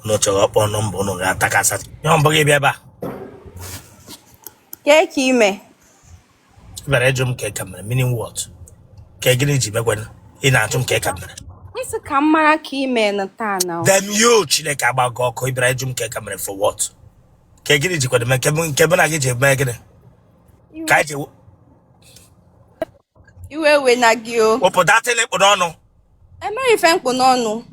No chọrọ kpọọ nọmba ụnụ ga-atakasa. Ihe ọ bụghị bịa ebe a. Ke ka ime? Bịara ịjụ m ka kamera, meaning what? Ka gịnị ji megwena? Ị na-ajụ m ka kamera. Isi ka mara ka ime na taa na. Then you Chineke agbago ọkụ ị bịara ịjụ m ka kamera for what? Ka gịnị jikwa deme nke bụ na gị ji eme gịnị? Ka ji Iwe we na gị o. Wepụta tele mkpụ n'ọnụ. Emeghị ife mkpụ n'ọnụ.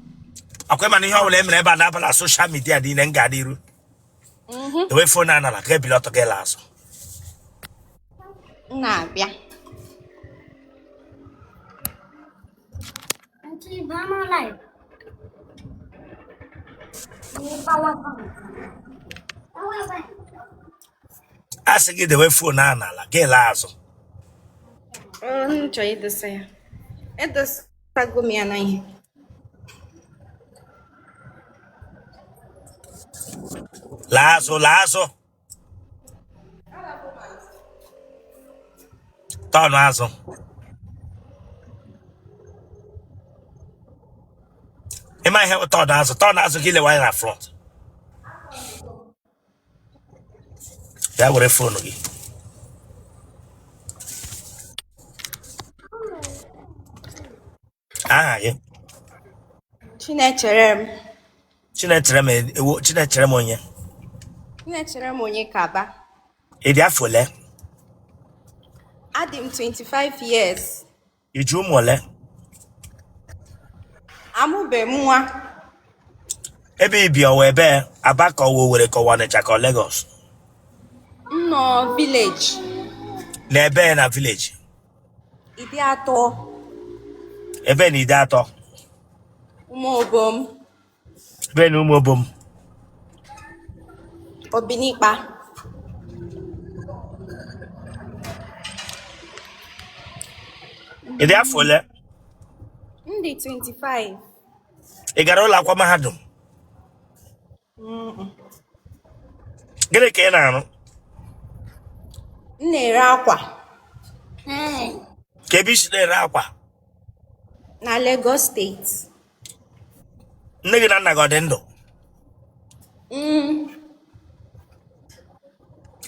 Akwa mana ihe ọbụla emere ebe a na-abala social media dị na nga n'iru. Ewe phone anala ka ebili ọtọ gị la azụ. Na-abịa. Auntie, Mama live. Asị gị dewe phone anala gị la azụ. Nchọ idosa ya. Edosago m ya na ihe. La azụ. Tọnụ azụ. Ịma ihe bụ tọnụ azụ gị lewa ya na front. Ya were phone gị. Aha gị. Chinechere m. Chinechere m onye. Chinechere m onye Kaba. Ị dị afọ ole? Adị m 25 years. Ị ji ụmụ ole? Amụbe m nwa. Ebe ibi ọwa ebe Aba ka ọwa Owerri ka ọwa Ọnịcha ka Lagos. M nọ village. N'ebe na village. Ịdị atọ. Ebe na Ide Atọ. Ụmụ obom. Ebe na Ụmụ Obom. Obinikpa. Ị dị afọ ole? Ndị 25. Ị gara ụlọ akwụkwọ mahadum? Gịnị ka ị na-arụ? M na-ere akwa. Ka ebe isi na-ere akwa? Na Lagos State. Nne gị na nna gị ọ dị ndụ?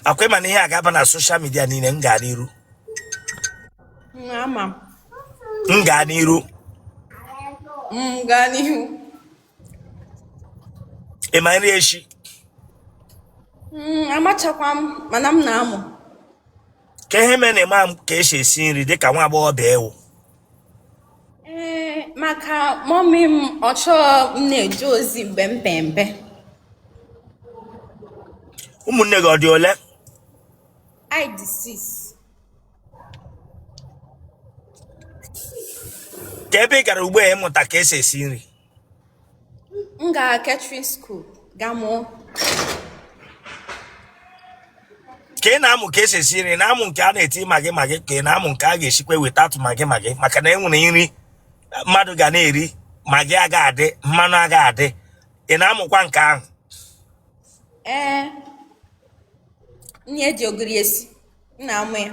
Akwa ịma na ihe a ga-aba na social media niile m gaa n'iru. Ama m. M gaa n'iru. Gaa n'ihu. Ị ma nri echi? Amachakwa m mana m na-amụ. Ka ihe mere na-eme m ka esi esi nri dịka nwa agbọghọbịa ewu. Maka mọmị m ọ chọọ m na-eje ozi mgbe m pe mpe. Ụmụnne gị ọ dị ole? I dị 6. Ka ebe ị gara ugbu a ịmụta ka esi esi nri? M gara catering school ga mụọ. Ka ị na-amụ ka esi esi nri na-amụ nke a na-eti magi ka ị na-amụ nke a ga-esikwa weta atụ magi maka na enwere nri mmadụ ga na-eri magi aga adị mmanụ aga adị. Ị na-amụkwa nke ahụ? Nne eji ogiri esi. M na-amụ ya.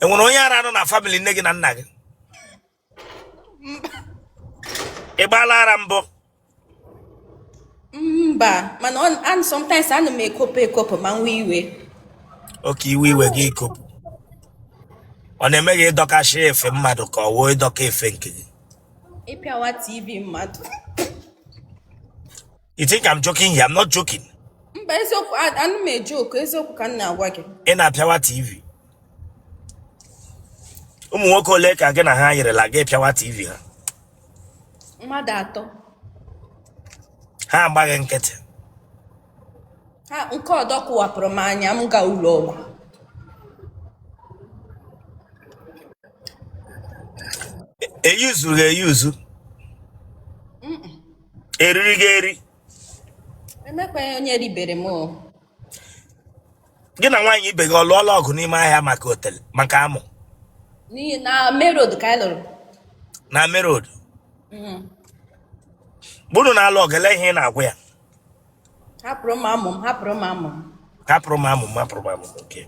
Enwere onye ara nọ na family nne gị na nna gị? Ị gbaala ara mbụ? Mba, mana sometimes ana m ekopụ ma nwe iwe. Oke iwe gị ikopụ. Ọ na-eme gị ịdọkashi efe mmadụ ka ọ wee ịdọka efe nke gị? Ịpịawa TV mmadụ. You think I'm joking here? I'm not joking. Mba, eziokwu ana m ejoke, eziokwu ka m na-agwa gị. Ị na-apịawa TV. Ụmụ nwoke ole ka gị na ha nyerela gị pịawa TV ha? Mmadụ 3. Ha agbaghị nkịtị. Nke ọdọ kụwapụrụ m anya m gaa ụlọ ọgwụ. Eyuzuru gị eyuzu? Eriri gị eri? Emekwa onye ribere m. Gị na nwaanyị ibe gị ọ lụọla ọgụ n'ime ahịa maka Otele maka amụ? N'ihi na main road ka anyị lụrụ. Na main road? Bụrụ na alụ ọgụ ele ihe ị na-agwa ya? Hapụrụ m amụ m. Hapụrụ m amụ m. Okay.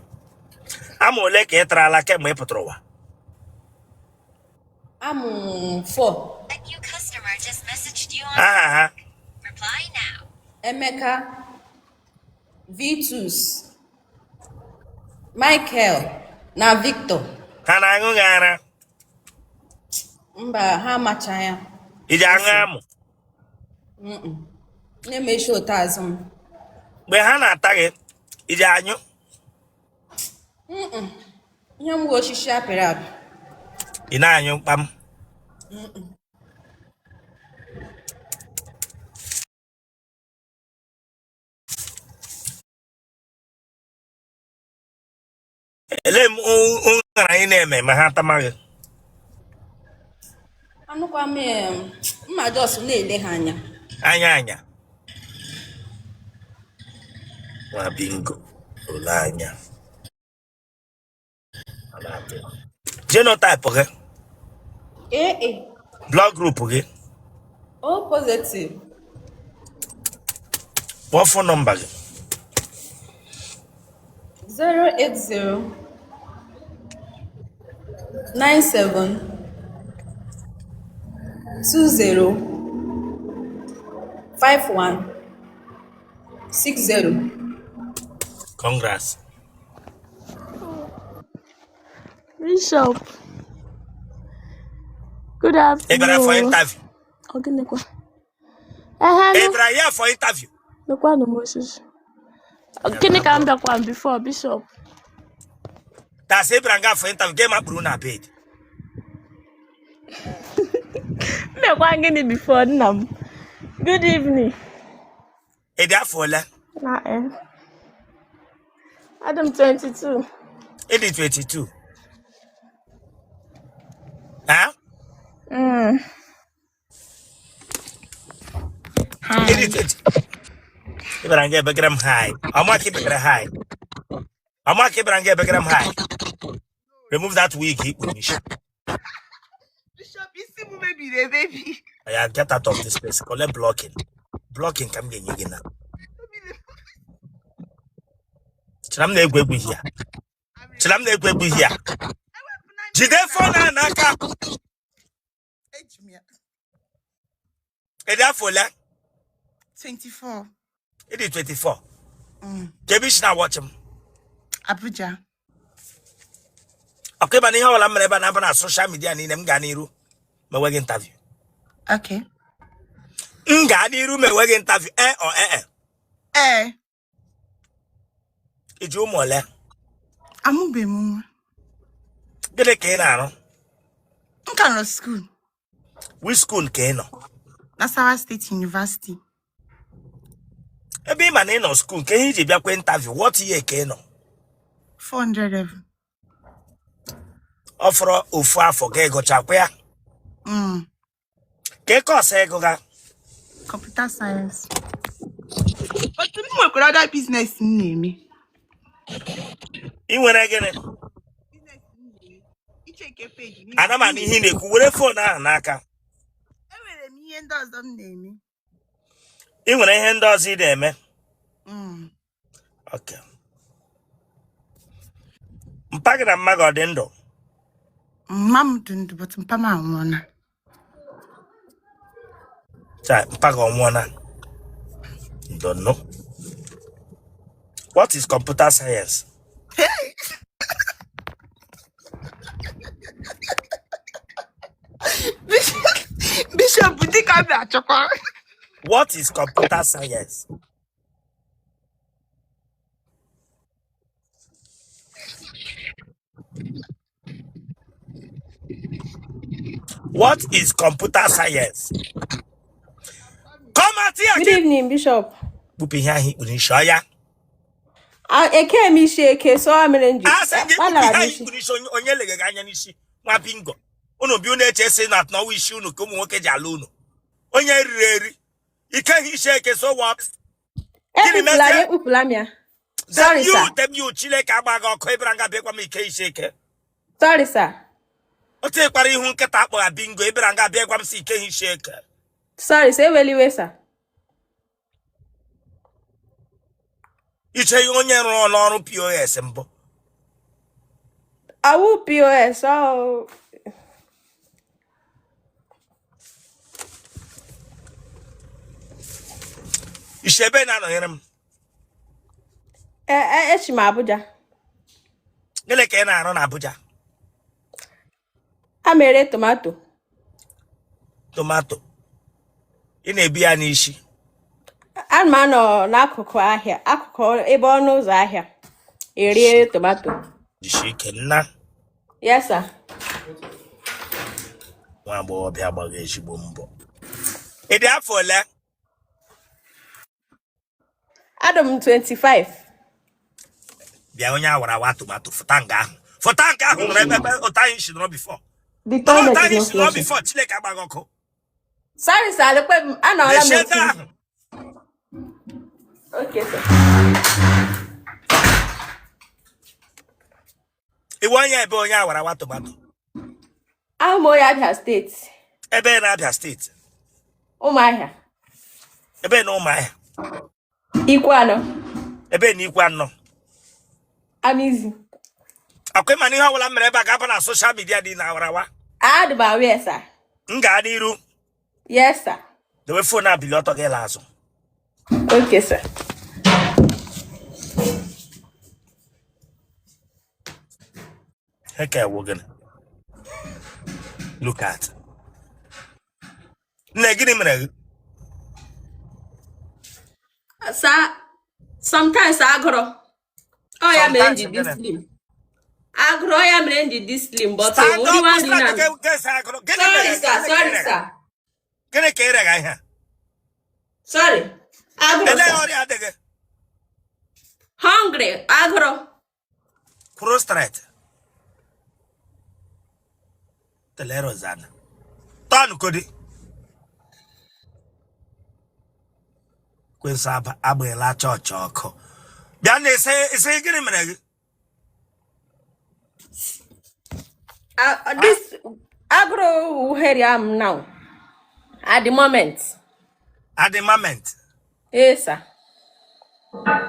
Amụ ole ka ị tarala kemgbe ị pụtara ụwa? Amụ 4. Reply now. Emeka, Vitus, Michael, na Victor. Kana aṅụ gara. Mba, ha amacha ya. Iji aṅụ amụ. Na-emechi otu azụ m. Mgbe ha na-ata gị, iji anyụ. Ihe m bụ osisi apịrị apị. Ị na-anyụ mkpam. Ele m ụṅara anyị na-eme ma ha atamaghị. Anụkwa m mma jos na-ele ha anya. Anya. Nwa bingo. Ole anya. Genotype gị. Blood group gị. O positive. What phone number gị? 080 97 20 51 60. Congrats. Bishop. Good afternoon. Ebra for interview. Okay, Ebra here for interview. no Moses. Okay, can be one before Bishop. That's Ebra for interview. Game up Bruna paid. Me one before nam. Good evening. Edia Fola. Adam 22. It is 22. Huh? Hi. It is 20. Ibrange Begram high. I'm not keeping it high. I'm not keeping Begram high. Remove that wig. Bishop, you see me, baby. I get out of this place. Collect blocking. Blocking can be you now. Chilam na egwegwu here. Chilam na egwegwu here. Jide phone n'aka. Ede afola 24. It is 24. Kebish na watch him. Abuja. Okay, but ihe ọla mere ebe na social media niile m ga n'iru mewe interview. Okay. M ga n'iru mewe interview or Iji ụmụ ole? Amụbe m nwa. Gịnị ka ị na-arụ? Nka nọ school. Which school ka ị nọ? Nasarawa State University. Ebe ị ma na ị nọ school ka ihe iji bịakwa interview, what year ka ị nọ? 400 level. Ọ fọrọ ofu afọ ga ịgụchakwa ya. Ka ị kọọsụ ego ga? Computer science. But m nwekwara other business m na-eme. Ị nwere gịnị? Icheke page. Ana m ihe na-ekwu were phone ahụ n'aka. Enwere m ihe ndị ọzọ m na-eme. Ị nwere ihe ndị ọzọ ị na-eme? Okay. Mpa gị na mma gị ọ dị ndụ? Mma m dị ndụ, but mpa m anwụọla. Mpa gị ọ nwụọla? Don't know. What is computer science? Bishop, what is computer science? What is computer science? Come at here. Good evening, Bishop. Bupi here unishoya. Eke mi sheke so amenenji. Onye lege ganya nishi. Nwa bingo. Unu bi unu echese na na wishi unu ka ụmụ nwoke ji alụ unu. Onye riri eri. Ike hi sheke so what? Sorry, sir. You chile ka agba ga ọkụ ebere nga bekwa m ike hi sheke. Sorry, sir. Ote kwara ihu nketa akpọ bingo ebere nga bekwa m si ike hi sheke. Sorry, say weliwe, sir. Iche onye rụrụ n'ọrụ POS mbụ. Awu POS, oh. Ishebe na no yerem. Echi ma Abuja. Gele ke na aro na Abuja. A mere tomato. Tomato. Ị na-ebi ya n'isi. Ana m anọ n'akụkụ ahịa, akụkụ ebe ọnụ ụzọ ahịa. Erie tomato. Jishike nna. Yes, sir. Nwa agbọghọ bịa gbaga ezigbo mbọ. Ị dị afọ ole? Adam 25. Bịa onye awara wa tomato fụta nga ahụ. Fụta nga ahụ nwere ebe ụta anyị shi nọ before. The toilet Ụta is anyị not shi nọ flushing. before Chineke agbaghị ọkụ. Sorry, sir. Anọla m Mechie ebe otu. ahụ. Okay, sir. Iwe onye ebe onye awara wa tomato. I'm onye Abia State. Ebe na Abia steeti. Ụmụahịa. Ebe na Ụmụahịa. Ikwanụ. Ebe na Ikwanụ. Amizi. Akwa ịma na ihe ọbụla mere ebe a ga-abụ na social media dị na awarawa. Adị m aware, sir. M gaa n'iru. Yes, sir. Dewe phone a bili ọtọ gị la azụ. Okay, sir. Heke wogen. Look at. Nne gịnị mere gị? Sir, sometimes agụrụ. Oh, ya mere nji Sometimes, dị slim. Agụrụ ya mere nji dị slim, but Stand only up, one stand thing up, I'm... Gịnị Sorry, sir. Gịnị ka ị rega ihe? Sorry. Agụrụ, Ele sir. ọrịa adịghị. Hungry. Agụrụ. Kwuru straight. Telero zana. Tọn kodi. Kwensa agbịla chọọchị ọkụ. Bịa na-ese gịnị mere gị? This agro where I am now. At the moment. At the moment. Yes, sir.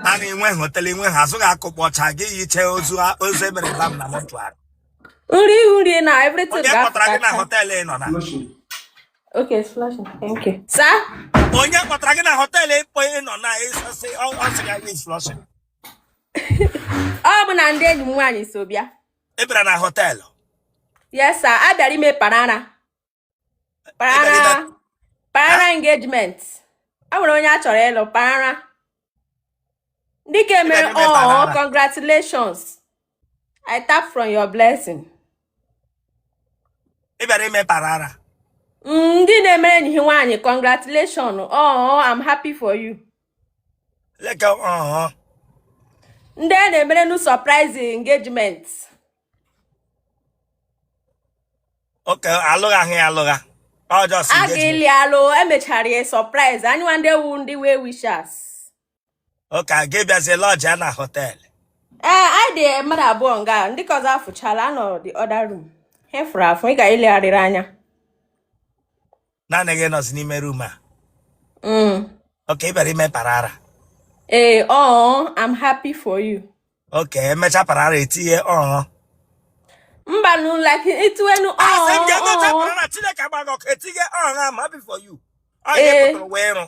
A na-enwe hotel enwe ha azụ ga-akụkpọ ọcha gị yiche ozu emere bam na mortuary. Uri na everything. Onye kpọtara gị na hotel ị nọ na? Okay, it's flashing. Thank you. Sir? Onye kpọtara gị na hotel ị nọ na ọ sị ya is flushing. Ọ bụ na ndị enyi m nwaanyị so bịa. Ị bịara na hotel. Yes, sir. A bịara ime parana engagement. A nwere onye a chọrọ ịlụ parana. Ndị ka emere congratulations. I tap from your blessing. Ị bịara ime parara. Ndị na-emere enyi nwaanyị congratulations. Oh, I'm happy for you. Leke Ndị na-emere nu surprise engagement. Okay, alụghaghị alụgha. Ọ just engagement. Agili alụ emechara ya surprise. Anyị nwa ndị wu ndị way wishers. Okay, gị bịazie lodge na hotel. Anyị dị mmadụ abụọ nga ndị ka ọzọ afụchala anọ the other room. He fụrụ afụ ị ga-ilegharịrị anya. Naanị gị nọzi n'ime room a. Okay, ị bịara ime parara. I'm happy for you. Okay, emecha parara etinye Mbanu like ituenu Asị m ga-emecha parara Chineke agbaghị ọkụ etinye I'm happy for you. Ọ ga-epụtara wee rụ.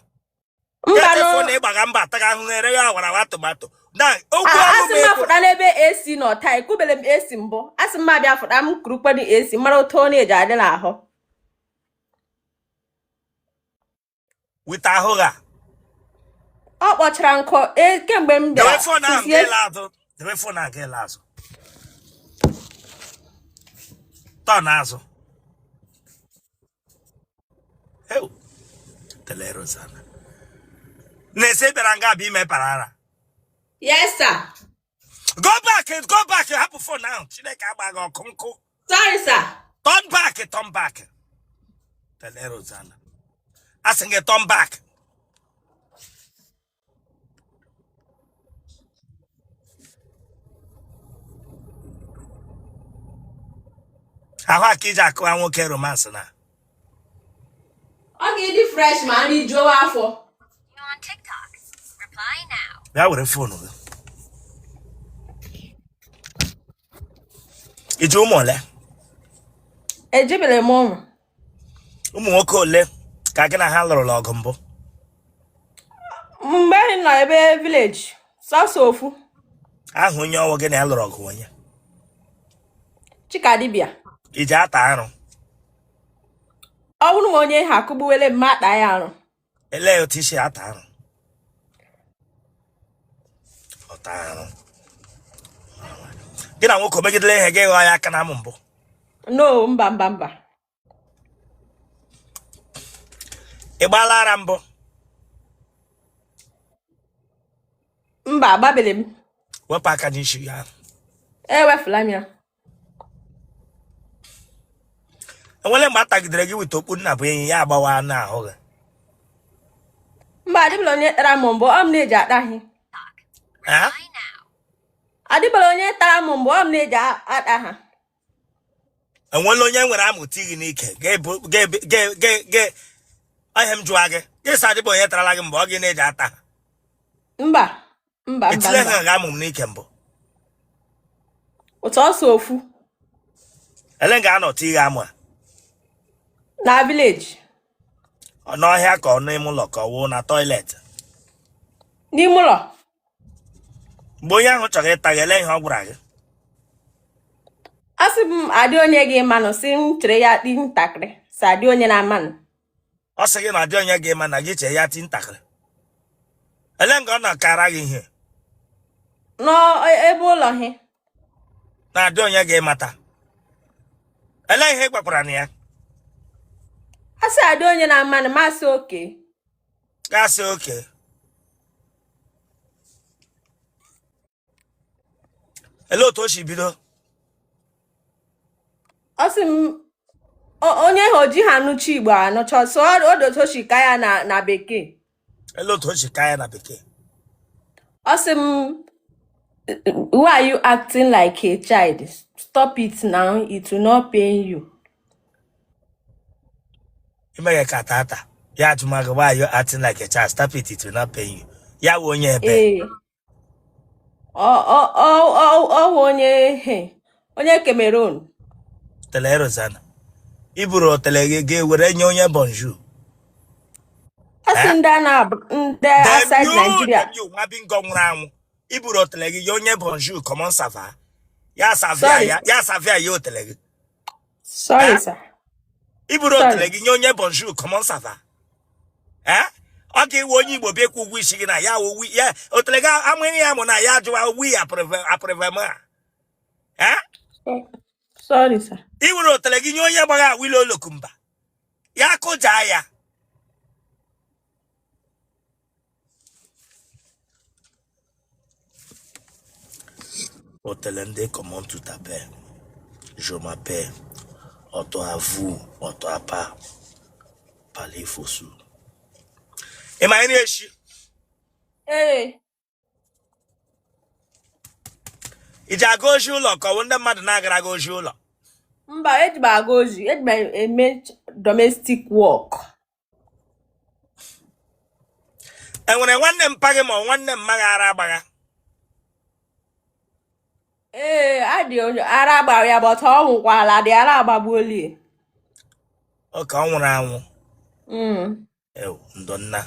Mbanu na ịgbaga mba ataga ahụ ere ya awara tomato. Na okwu ọrụ m afụta n'ebe AC nọ taa ekwubele m AC mbụ. Asị m abịa afụta m kurukpedi AC mara otu ọ na-eji adị n'ahụ. Wita ahụ ga. Ọ kpọchara nkọ kemgbe m bịara. Dewe phone ahụ ga-ele azụ. Tọn azụ. Ew. Telero zana. Na-ese bịara nga bụ ime parara. Yes, sir. Go back. Hapụ phone ahụ. Chineke agbaghị ọkụ nkụ. Sorry, sir. Turn back. Telero zana. Asị gị turn back. Ahụ aka iji akụwa nwoke romance na. Ọ ga-edi fresh ma nri juo afọ. You on TikTok? Reply now. Bịa were phone gị. Iji ụmụ ole? Ejibele m ụmụ. Ụmụ nwoke ole ka gị na ha lụrụla ọgụ mbụ? Mụ mgbe nọ ebe village sọsọ ofu ahụ onye ọwụ gị na ya lụrụ ọgụ onye Chikadibia iji ata arụ ọ bụrụ ma onye ha akụgbuwele mmadụ ya arụ elee otu isi ata arụ ọta arụ gị na nwoke megidere ihe gị ghọọ ya aka na amụ mbụ no mba ị gbaala ara mbụ mba agbabele m wepụ aka n'isi ya ewefula m ya enwere mgbe a tagidere gị weta okpu nna bụ enyi ya agbawa n'ahụ gị mba adịbụla onye tara m mbụ ọ m na-eji ataghị ha Buy now. adịbụla onye tara m mbụ ọ m na-eji ata ha enwere onye nwere amụta gị n'ike ihe m jụwa gị sa adịbụ onye tarala gị mgbe ọ gị na-eji ata ha mba etile ha ga-amụ m n'ike mbụ otu ọsọ ofu ele ga-anọ otu ihe amụ a na village n'ọhịa ka ọ n'ime ụlọ ka ọ wụ na tọiletị n'ime ụlọ mgbe onye ahụ chọrọ ịta gị ele ihe ọ gwara gị asị m adị onye gị manụ si m chere ya dị ntakịrị si adị onye na amanụ ọ sị gị na adị onye gị ma na gị chee ya ti ntakịrị ele nga ọ na-akara gị ihe n'ebe ụlọ ha na-adị onye gị mata ele ihe ị gbakwara na ya asị adị onye na amanụ masị oke gasị oke ele otu o si bido ọ sị m onye ha oji ha nụchi igbo anụcha so odotochi ka ya na bekee ele otu o si ka ya na bekee ọ sị m why are you acting like a child stop it now it will not pain you imeghe ka tata ya ajụmaghị why you acting like a child stop it will not pain you ya wụ onye ebe ee ọ onye Cameroon Otele Rosanna iburu Otele gị were nye onye bonjour asị ndị outside Nigeria nwa bingo nwụrụ anwụ iburu Otele gị nye onye bonjour comment ça va ya savia ya Otele gị sorry sir iburu Otele gị nye onye bonjour comment ça va ọ ga-ewe onye Igbo bịa kwụ ụgwọ isi gị na ya Otele gị amụghị ya mụ na ya ajụwa wi aprevema sorry sir iwere Otele gị nye onye gbagha awilo olokumba ya kụjaa ya Otele ndị comment tout à fait je m'appelle Otto à vous Otto à pas parler faussou ị ma ihe echi ee iji aga ozi ụlọ ka ọ bụ ndị mmadụ na-agara aga ozi ụlọ mba ejiba aga ozi ejiba eme domestic work enwere nwanne mpa gị ma nwanne mma gị ara agbagha ee adị onye ara agbara ya bọta ọ nwụkwala dị ara agbagbuolie oke ọ nwụrụ anwụ ndonna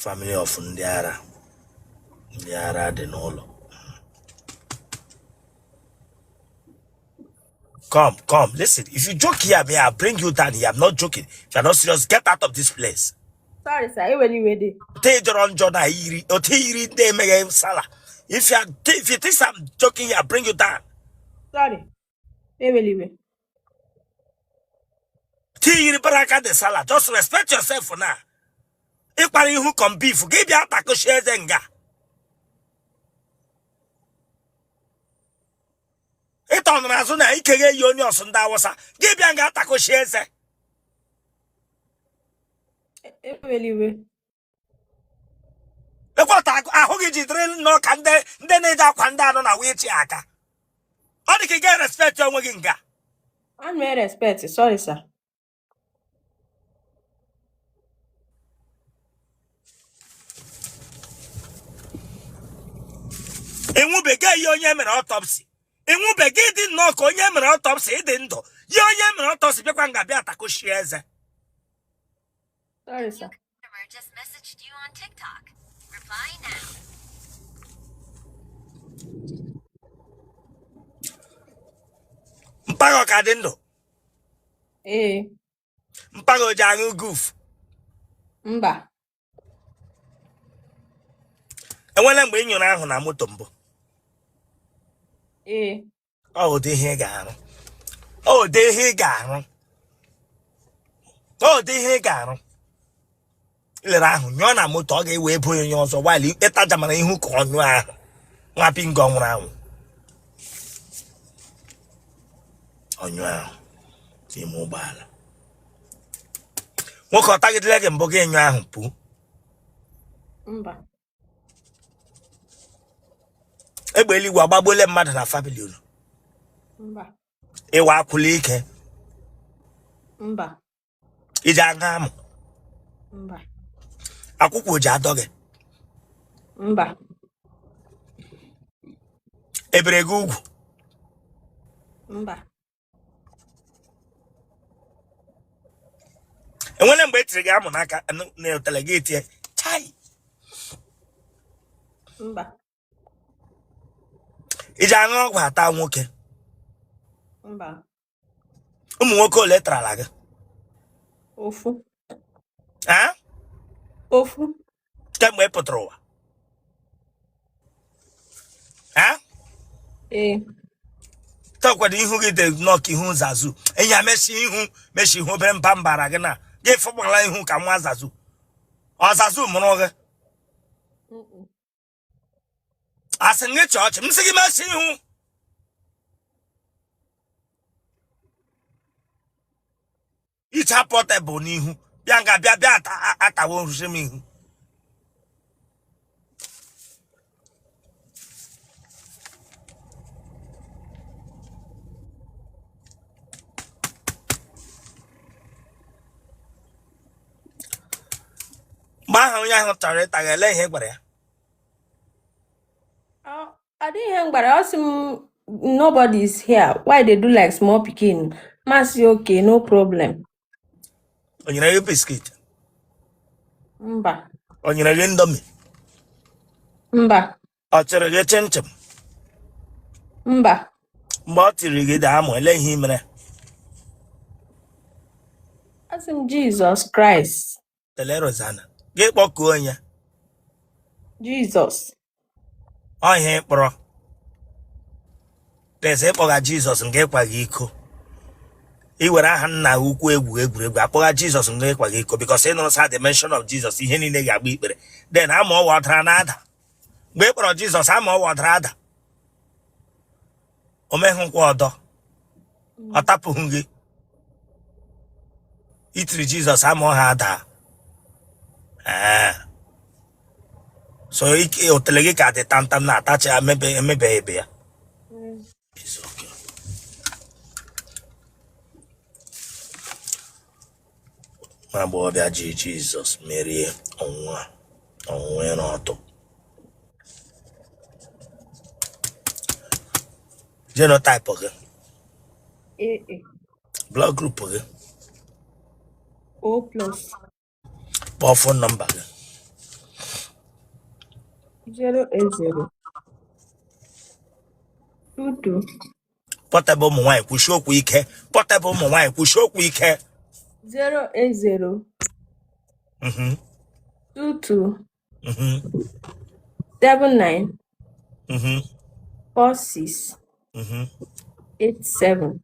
family of ndị ara dị n'ụlọ come listen if you joke here me I'll bring you down here. I'm not joking. If you're not serious, get out of this place. sorry sir anyway if you think I'm joking I'll bring you down. sorry anyway the salad. Just respect yourself for now. If who come beef, give you a share zenga. It on Razuna, Ike Union Sundawasa, give you a taco shares. anyway The what I hope you drill no can then they don't come down on a wheelchair. Only can get respect your winga. I'm very respect sorry sir Enwu bega yo onye mere autopsy. Enwu bega dị nnọọ ka onye mere autopsy dị ndụ. Ya onye mere autopsy bịakwa nga bịa atako shieze. sorry sir just messaged you on TikTok. Reply now. Mpago kadendo. Mpago jangu goof. Mba. Enwere mgbe nyụrụ ahụ na moto mbụ. Ọ dị ihe ga-arụ. Ọ dị ihe ga-arụ. Ọ dị ihe ga-arụ. Ilere ahụ nyụọ na moto ọ ga-ewe ebo onye ọzọ while ịkpeta jamana ihu ka ọnyụ ahụ. Nwa pingo nwụrụ anwụ. Ọnyụ ahụ n'ime ụgbọala. Nwoke ọ tagidere gị mbụ gị nyụ ahụ pụ. Mba. Egbe eluigwe agbagbole mmadụ na family unu. Mba. Ịwa akwụla ike. Mba. Iji aga amụ. Mba. Akwụkwọ ji adọ gị. Mba. Ebere gị ugwu. Mba. Enwere mgbe etiri gị amụ n'aka na Otele gị etie chai. Mba. Iji aṅụ ọgwụ ata nwoke. Mba. Ụmụ nwoke ole tarala gị? Ofu. Ha? Ofu. Kemgbe ị pụtara ụwa. Ha? Takwado ihu gị dị nnọọ ihu zazu. Enya meshi ihu obere mba mbara gị na gị fọgbala ihu ka nwa zazu. Ọ zazu mụrụ gị. Asị gị chọọchị m sị gị meshi ihu. Icha portable n'ihu. Bịa nga bịa atawo nruzi m ihu. Mgbe ahụ onye ahụ chọrọ ịta gị ele ihe gwara ya. Adịghị ihe mgbara ọ sị m nobody is here. Why they do like small pikin? Masị okay, no problem. O nyere gị biskit. Mba. O nyere gị ndomi. Mba. Ọ chịrị gị chinchin. Mba. Mgbe ọ tiri gị daa amụ ele ihe mere. Asị m Jesus Christ. Tele Rosanna. Gị kpọkuo onye. Jesus. Ọ ihe mkpọrọ. Pese ịkpọga Jizọs nke ịkwaghị iko. Iwere aha nna ukwu egwuregwu akpọga Jizọs nke ịkwaghị iko because ị nụrụ sa the mention of Jesus ihe niile ga-agba ikpere. Then ama ọwa ọdara na-ada. Mgbe ị kpọrọ Jizọs ama ọwa ọdara ada. O meghụkwa ọdọ. Ọ tapụghị gị. Itiri Jizọs ama ọha ada. So Otele gị ka dị tamtam na-atacha emebe ebe ya. It's okay. Nwa agbọghọbịa ji Jizọs merie ọnwụnwa n'ọtụ. Genotype gị. Blood group gị. O+. Kpọọ phone number gị. 080 22 Portable ụmụ nwaanyị kwushi okwu ike. Portable ụmụ nwaanyị kwushi okwu ike. 080 22 79 46 87